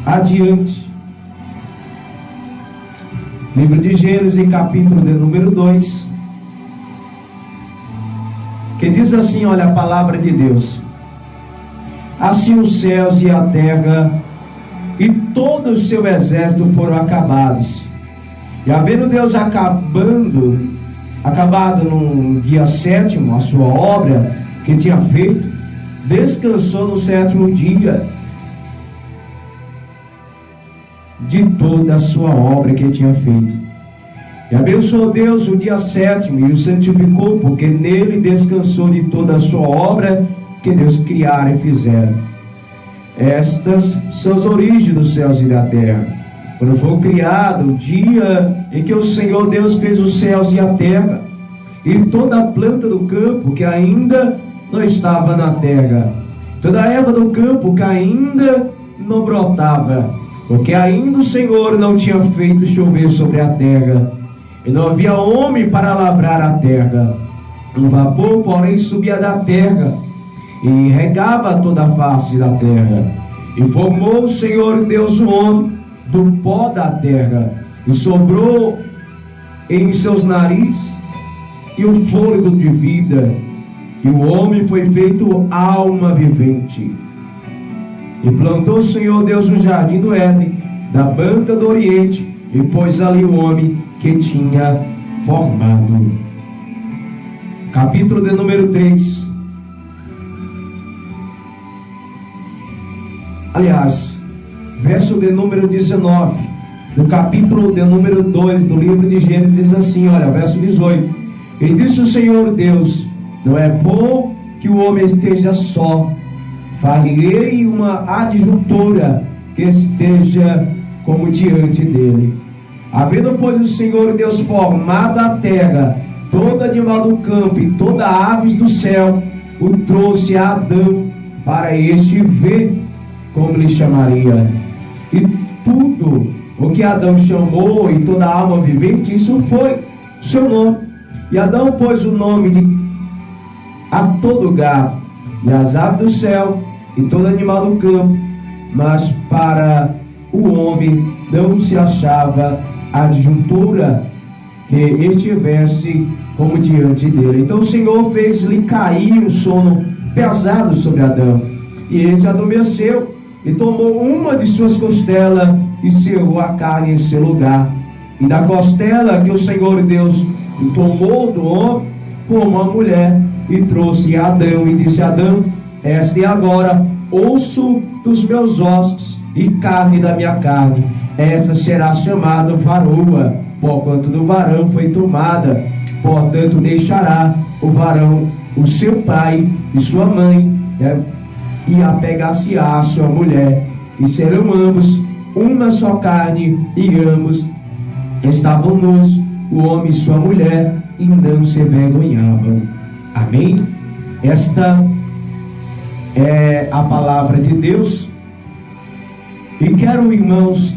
adiante. Livro de Gênesis, capítulo de número 2, que diz assim, olha a palavra de Deus: assim os céus e a terra e todo o seu exército foram acabados. E havendo Deus acabado no dia 7º a sua obra que tinha feito, descansou no 7º dia de toda a sua obra que tinha feito. E abençoou Deus o dia 7º e o santificou, porque nele descansou de toda a sua obra que Deus criara e fizera. Estas são as origens dos céus e da terra. Quando foi criado o dia em que o Senhor Deus fez os céus e a terra, e toda a planta do campo que ainda não estava na terra, toda a erva do campo que ainda não brotava, porque ainda o Senhor não tinha feito chover sobre a terra, e não havia homem para lavrar a terra. Um vapor, porém, subia da terra e regava toda a face da terra. E formou o Senhor Deus o homem do pó da terra, e soprou em seus narizes e o fôlego de vida, e o homem foi feito alma vivente. E plantou o Senhor Deus no jardim do Éden, da banda do Oriente, e pôs ali o homem que tinha formado. Capítulo de número 3. Aliás, verso de número 19, do capítulo de número 2 do livro de Gênesis, diz assim, olha, verso 18: e disse o Senhor Deus: não é bom que o homem esteja só, farei uma adjuntora que esteja como diante dele. Havendo, pois, o Senhor Deus formado a terra, todo animal do campo e toda aves do céu, o trouxe a Adão, para este ver como lhe chamaria. E tudo o que Adão chamou, e toda alma vivente, isso foi seu nome. E Adão pôs o nome a todo gado, e as aves do céu, e todo animal do campo, mas para o homem não se achava adjuntura que estivesse como diante dele. Então o Senhor fez-lhe cair um sono pesado sobre Adão, e ele adormeceu, e tomou uma de suas costelas e cerrou a carne em seu lugar. E da costela que o Senhor Deus tomou do homem, formou a mulher e trouxe a Adão, e disse a Adão: esta é agora osso dos meus ossos e carne da minha carne, essa será chamada varoa, porquanto do varão foi tomada. Portanto deixará o varão o seu pai e sua mãe, e apegar-se-á a sua mulher, e serão ambos uma só carne, e ambos estavam nus, o homem e sua mulher, e não se envergonhavam. Amém? Esta é a palavra de Deus. E quero, irmãos,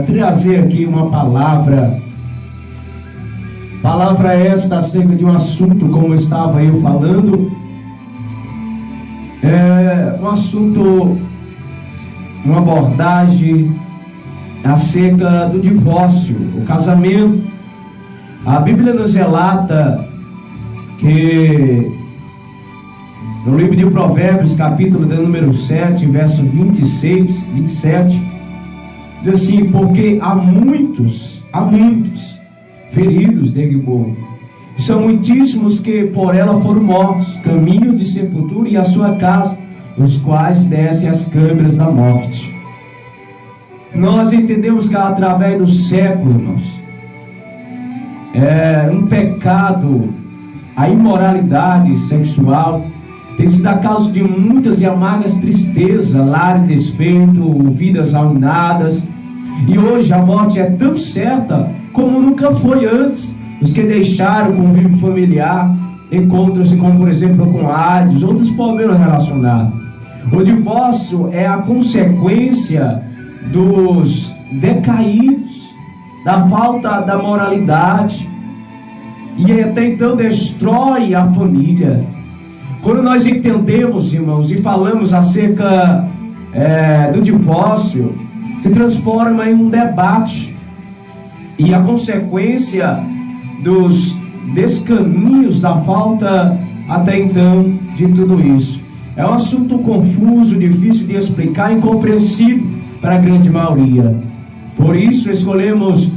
trazer aqui uma palavra esta acerca de um assunto, como estava eu falando, um assunto, uma abordagem acerca do divórcio, o casamento. A Bíblia nos relata que no livro de Provérbios, capítulo de número 7, verso 26, 27, diz assim: porque há muitos feridos de rigor, são muitíssimos que por ela foram mortos, caminho de sepultura e a sua casa, os quais descem as câmeras da morte. Nós entendemos que através do século, irmãos, um pecado, a imoralidade sexual, tem sido a causa de muitas e amargas tristezas, lares desfeitos, vidas arruinadas. E hoje a morte é tão certa como nunca foi antes. Os que deixaram o convívio familiar encontram-se com, por exemplo, com AIDS, outros problemas relacionados. O divórcio é a consequência dos decaídos, da falta da moralidade, e até então destrói a família. Quando nós entendemos, irmãos, e falamos acerca do divórcio se transforma em um debate, e a consequência dos descaminhos da falta até então de tudo isso. É um assunto confuso, difícil de explicar, incompreensível para a grande maioria. Por isso escolhemos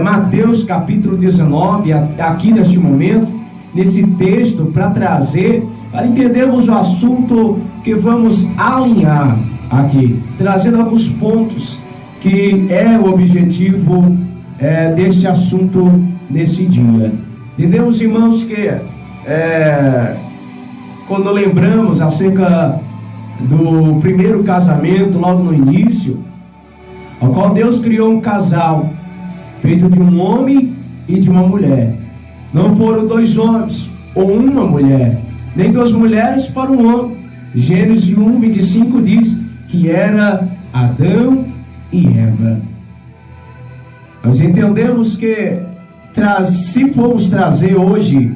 Mateus capítulo 19 aqui neste momento, nesse texto, para trazer, para entendermos o assunto que vamos alinhar aqui, trazendo alguns pontos que é o objetivo deste assunto nesse dia. Entendemos, irmãos, que quando lembramos acerca do primeiro casamento, logo no início, ao qual Deus criou um casal feito de um homem e de uma mulher. Não foram dois homens ou uma mulher, nem duas mulheres para um homem. Gênesis 1:25 diz que era Adão e Eva. Nós entendemos que se formos trazer hoje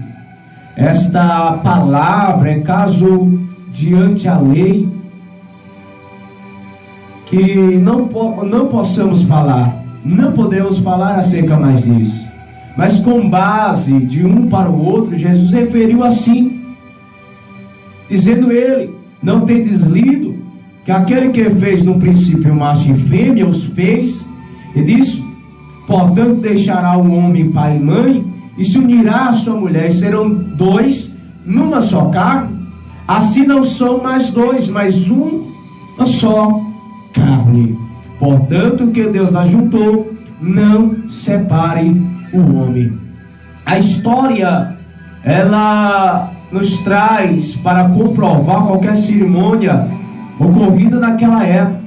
esta palavra, em caso diante a lei, que não possamos falar, não podemos falar acerca mais disso, mas com base de um para o outro, Jesus referiu assim, dizendo ele: não tendes lido que aquele que fez no princípio macho e fêmea os fez, e disse: portanto deixará o homem pai e mãe, e se unirá à sua mulher, e serão dois numa só carne. Assim não são mais dois, mas uma só carne. Portanto, o que Deus ajuntou, não separe o homem. A história, ela nos traz para comprovar qualquer cerimônia ocorrida naquela época.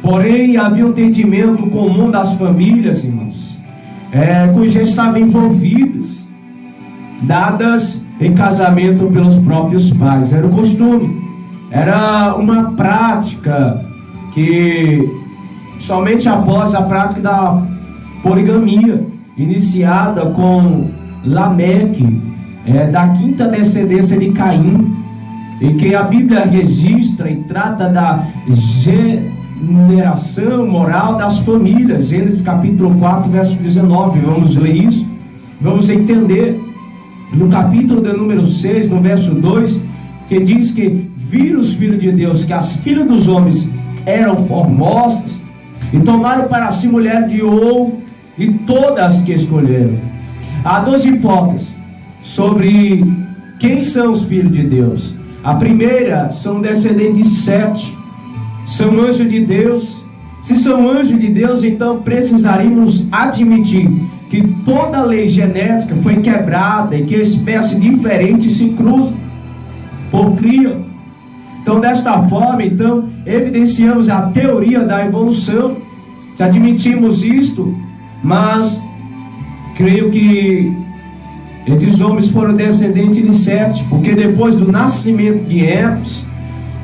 Porém, havia um entendimento comum das famílias, irmãos, que estavam envolvidas, dadas em casamento pelos próprios pais. Era o costume, era uma prática que somente após a prática da poligamia, iniciada com Lameque, da quinta descendência de Caim, em que a Bíblia registra e trata da generação moral das famílias. Gênesis capítulo 4, verso 19, vamos ler isso, vamos entender. No capítulo de número 6, no verso 2, que diz que viram os filhos de Deus que as filhas dos homens eram formosas, e tomaram para si mulher de ouro, e todas que escolheram. Há duas hipóteses sobre quem são os filhos de Deus. A primeira, são descendentes de Sete, são anjos de Deus. Se são anjos de Deus, então precisaríamos admitir que toda a lei genética foi quebrada e que espécies diferentes se cruzam por cria. Então, desta forma, evidenciamos a teoria da evolução, se admitimos isto. Mas creio que esses homens foram descendentes de Sete, porque depois do nascimento de Enos,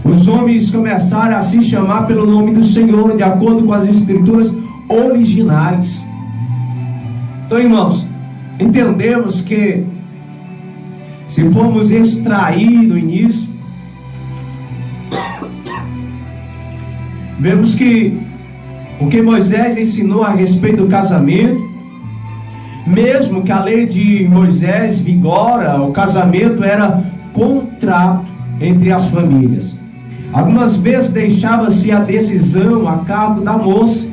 os homens começaram a se chamar pelo nome do Senhor, de acordo com as escrituras originais. Então, irmãos, entendemos que, se formos extrair do início, vemos que o que Moisés ensinou a respeito do casamento, mesmo que a lei de Moisés vigora, o casamento era contrato entre as famílias. Algumas vezes deixava-se a decisão a cargo da moça,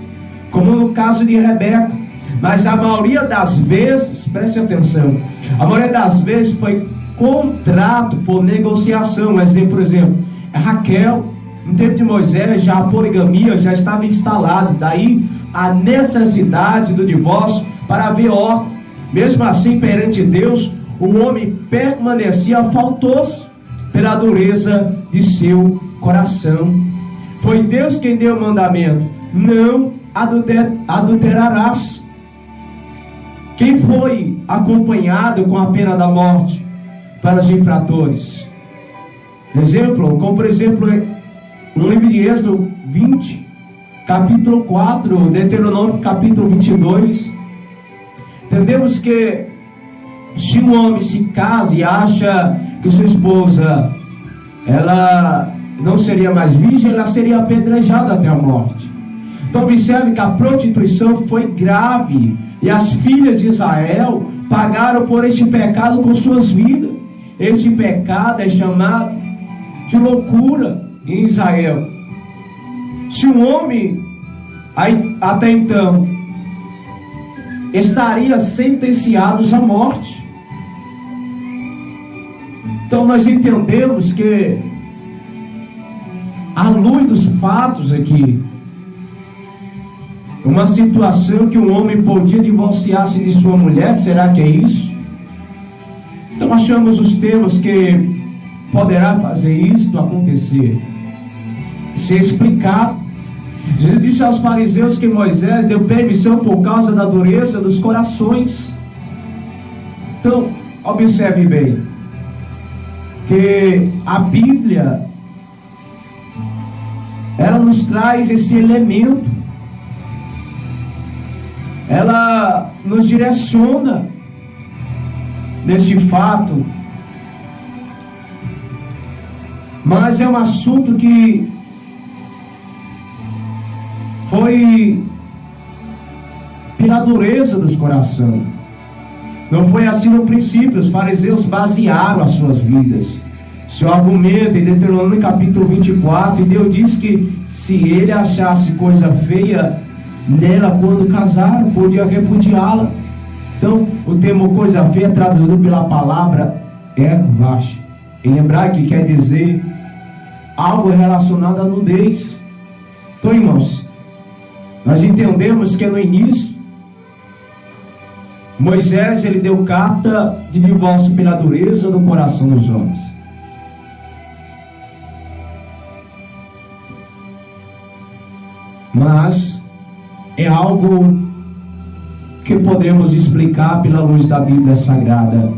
como no caso de Rebeca, mas a maioria das vezes, preste atenção, a maioria das vezes foi contrato por negociação. Por exemplo, Raquel, no tempo de Moisés, já a poligamia já estava instalada, daí a necessidade do divórcio para haver ordem. Mesmo assim, perante Deus, o homem permanecia faltoso pela dureza de seu coração. Foi Deus quem deu o mandamento: não adulterarás. Quem foi acompanhado com a pena da morte para os infratores? Como por exemplo, no livro de Êxodo 20, capítulo 4, Deuteronômio capítulo 22, entendemos que se um homem se casa e acha que sua esposa ela não seria mais virgem, ela seria apedrejada até a morte. Então observe que a prostituição foi grave, e as filhas de Israel pagaram por este pecado com suas vidas. Este pecado é chamado de loucura em Israel. Se um homem até então estaria sentenciado à morte. Então nós entendemos que, à luz dos fatos aqui, uma situação que um homem podia divorciar-se de sua mulher, será que é isso? Então achamos os termos que poderá fazer isso acontecer, ser explicado. Jesus disse aos fariseus que Moisés deu permissão por causa da dureza dos corações. Então observe bem que a Bíblia, ela nos traz esse elemento, ela nos direciona nesse fato, mas é um assunto que foi pela dureza dos corações. Não foi assim no princípio. Os fariseus basearam as suas vidas, seu argumento em Deuteronômio capítulo 24, e Deus diz que se ele achasse coisa feia nela quando casaram, podia repudiá-la. Então o termo coisa feia, traduzido pela palavra ervash, em hebraico, quer dizer algo relacionado à nudez. Então, irmãos, nós entendemos que no início Moisés, ele deu carta de divórcio pela dureza do coração dos homens. Mas é algo que podemos explicar pela luz da Bíblia Sagrada.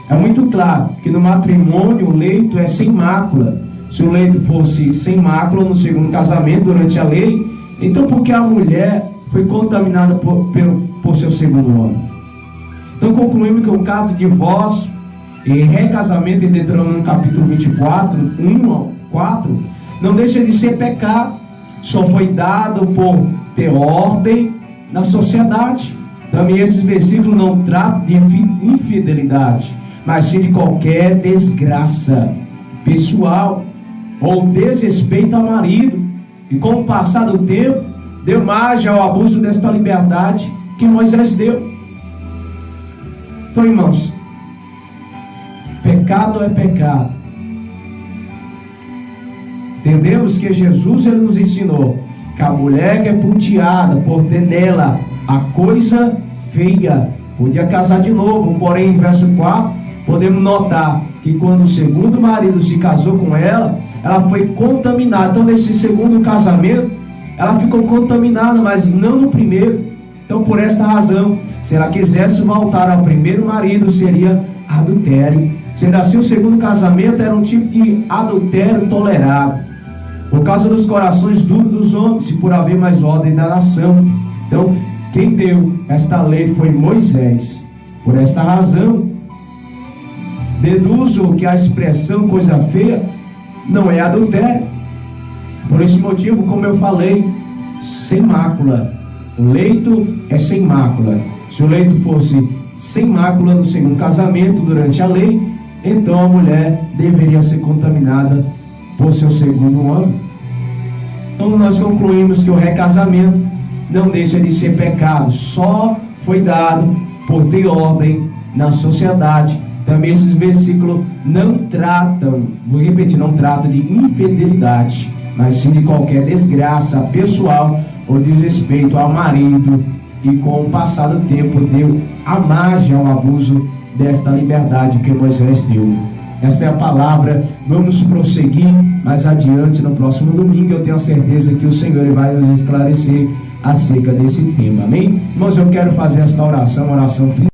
É muito claro que no matrimônio o leito é sem mácula. Se o leito fosse sem mácula no segundo casamento, durante a lei, então por que a mulher foi contaminada por seu segundo homem? Então concluímos que o caso de divórcio e recasamento em Deuteronômio capítulo 24, 1 ao 4, não deixa de ser pecado. Só foi dado por ter ordem na sociedade. Também esses versículos não tratam de infidelidade, mas sim de qualquer desgraça pessoal ou desrespeito ao marido. E com o passar do tempo, deu margem ao abuso desta liberdade que Moisés deu. Então, irmãos, pecado é pecado. Entendemos que Jesus, ele nos ensinou que a mulher que é puteada por ter nela a coisa feia podia casar de novo. Porém, em verso 4, podemos notar que quando o segundo marido se casou com ela, ela foi contaminada. Então nesse segundo casamento ela ficou contaminada, mas não no primeiro. Então por esta razão, se ela quisesse voltar ao primeiro marido, seria adultério. Sendo assim, o segundo casamento era um tipo de adultério tolerado, por causa dos corações duros dos homens e por haver mais ordem da nação. Então quem deu esta lei foi Moisés. Por esta razão, deduzo que a expressão coisa feia não é adultério. Por esse motivo, como eu falei, sem mácula. O leito é sem mácula. Se o leito fosse sem mácula no segundo casamento, durante a lei, então a mulher deveria ser contaminada por seu segundo homem. Então nós concluímos que o recasamento não deixa de ser pecado. Só foi dado por ter ordem na sociedade. Também esses versículos não tratam, vou repetir, não tratam de infidelidade, mas sim de qualquer desgraça pessoal ou desrespeito ao marido. E com o passar do tempo deu a margem ao abuso desta liberdade que Moisés deu. Esta é a palavra. Vamos prosseguir mais adiante no próximo domingo. Eu tenho a certeza que o Senhor vai nos esclarecer acerca desse tema. Amém? Irmãos, eu quero fazer esta oração final.